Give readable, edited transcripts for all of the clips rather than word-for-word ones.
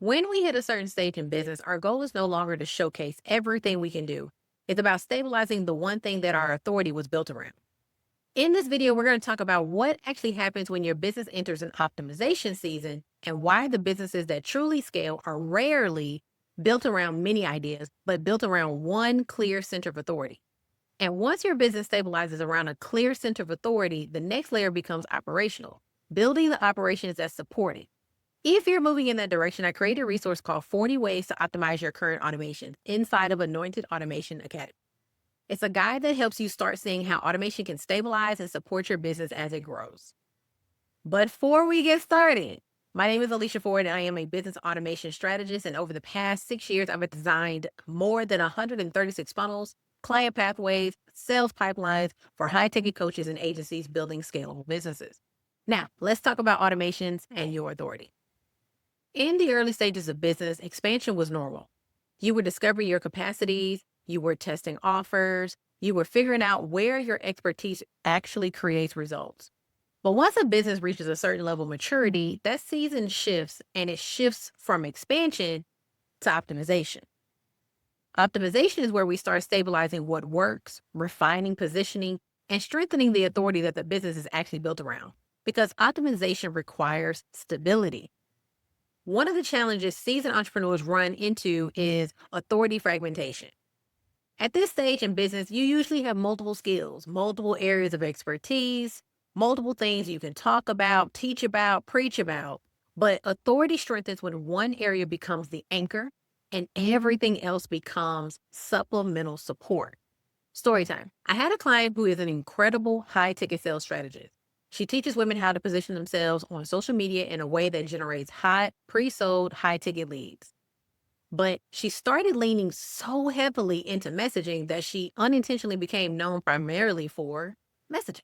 When we hit a certain stage in business, our goal is no longer to showcase everything we can do. It's about stabilizing the one thing that our authority was built around. In this video, we're going to talk about what actually happens when your business enters an optimization season and why the businesses that truly scale are rarely built around many ideas, but built around one clear center of authority. And once your business stabilizes around a clear center of authority, the next layer becomes operational, building the operations that support it. If you're moving in that direction, I created a resource called 40 Ways to Optimize Your Current Automation inside of Anointed Automation Academy. It's a guide that helps you start seeing how automation can stabilize and support your business as it grows. But before we get started, my name is Alicia Ford, and I am a business automation strategist. And over the past 6 years, I've designed more than 136 funnels, client pathways, sales pipelines for high-ticket coaches and agencies building scalable businesses. Now, let's talk about automations and your authority. In the early stages of business, expansion was normal. You were discovering your capacities, you were testing offers, you were figuring out where your expertise actually creates results. But once a business reaches a certain level of maturity, that season shifts, and it shifts from expansion to optimization. Optimization is where we start stabilizing what works, refining positioning, and strengthening the authority that the business is actually built around. Because optimization requires stability. One of the challenges seasoned entrepreneurs run into is authority fragmentation. At this stage in business, you usually have multiple skills, multiple areas of expertise, multiple things you can talk about, teach about, preach about. But authority strengthens when one area becomes the anchor and everything else becomes supplemental support. Story time. I had a client who is an incredible high ticket sales strategist. She teaches women how to position themselves on social media in a way that generates hot, pre-sold, high-ticket leads. But she started leaning so heavily into messaging that she unintentionally became known primarily for messaging.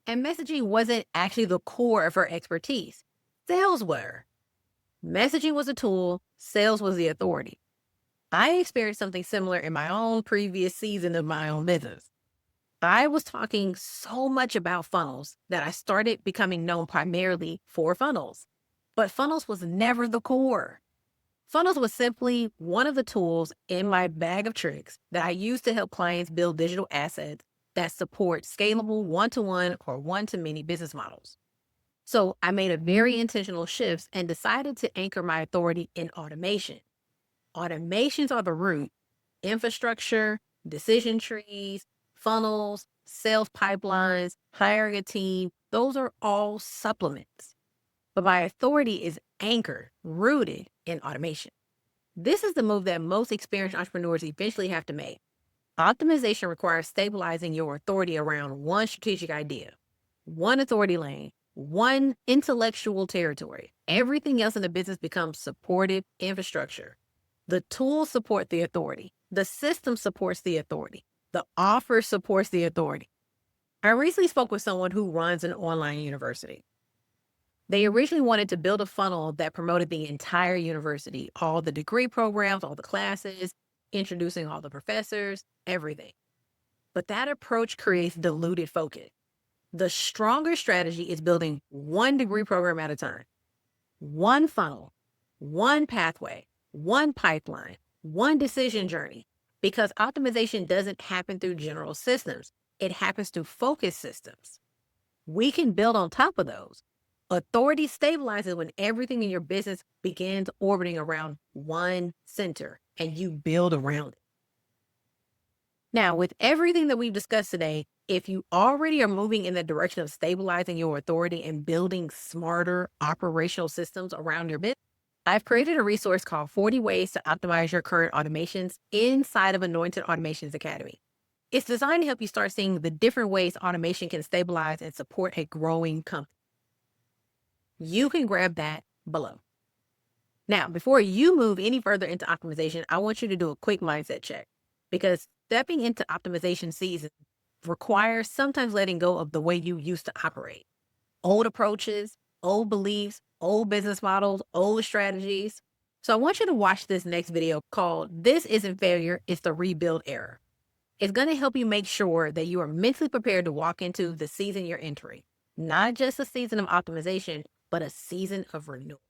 And messaging wasn't actually the core of her expertise. Sales were. Messaging was a tool, sales was the authority. I experienced something similar in my own previous season of my own business. I was talking so much about funnels that I started becoming known primarily for funnels. But funnels was never the core. Funnels was simply one of the tools in my bag of tricks that I use to help clients build digital assets that support scalable one-to-one or one-to-many business models. So I made a very intentional shift and decided to anchor my authority in automation. Automations are the root: infrastructure, decision trees, funnels, sales pipelines, hiring a team. Those are all supplements. But my authority is anchored, rooted in automation. This is the move that most experienced entrepreneurs eventually have to make. Optimization requires stabilizing your authority around one strategic idea, one authority lane, one intellectual territory. Everything else in the business becomes supportive infrastructure. The tools support the authority. The system supports the authority. The offer supports the authority. I recently spoke with someone who runs an online university. They originally wanted to build a funnel that promoted the entire university, all the degree programs, all the classes, introducing all the professors, everything. But that approach creates diluted focus. The stronger strategy is building one degree program at a time, one funnel, one pathway, one pipeline, one decision journey. Because optimization doesn't happen through general systems, it happens through focus systems. We can build on top of those. Authority stabilizes when everything in your business begins orbiting around one center and you build around it. Now, with everything that we've discussed today, if you already are moving in the direction of stabilizing your authority and building smarter operational systems around your business, I've created a resource called 40 Ways to Optimize Your Current Automations inside of Anointed Automations Academy. It's designed to help you start seeing the different ways automation can stabilize and support a growing company. You can grab that below. Now, before you move any further into optimization, I want you to do a quick mindset check, because stepping into optimization season requires sometimes letting go of the way you used to operate. Old approaches, old beliefs, old business models, old strategies. So I want you to watch this next video called "This Isn't Failure, It's the Rebuild Era." It's going to help you make sure that you are mentally prepared to walk into the season you're entering. Not just a season of optimization, but a season of renewal.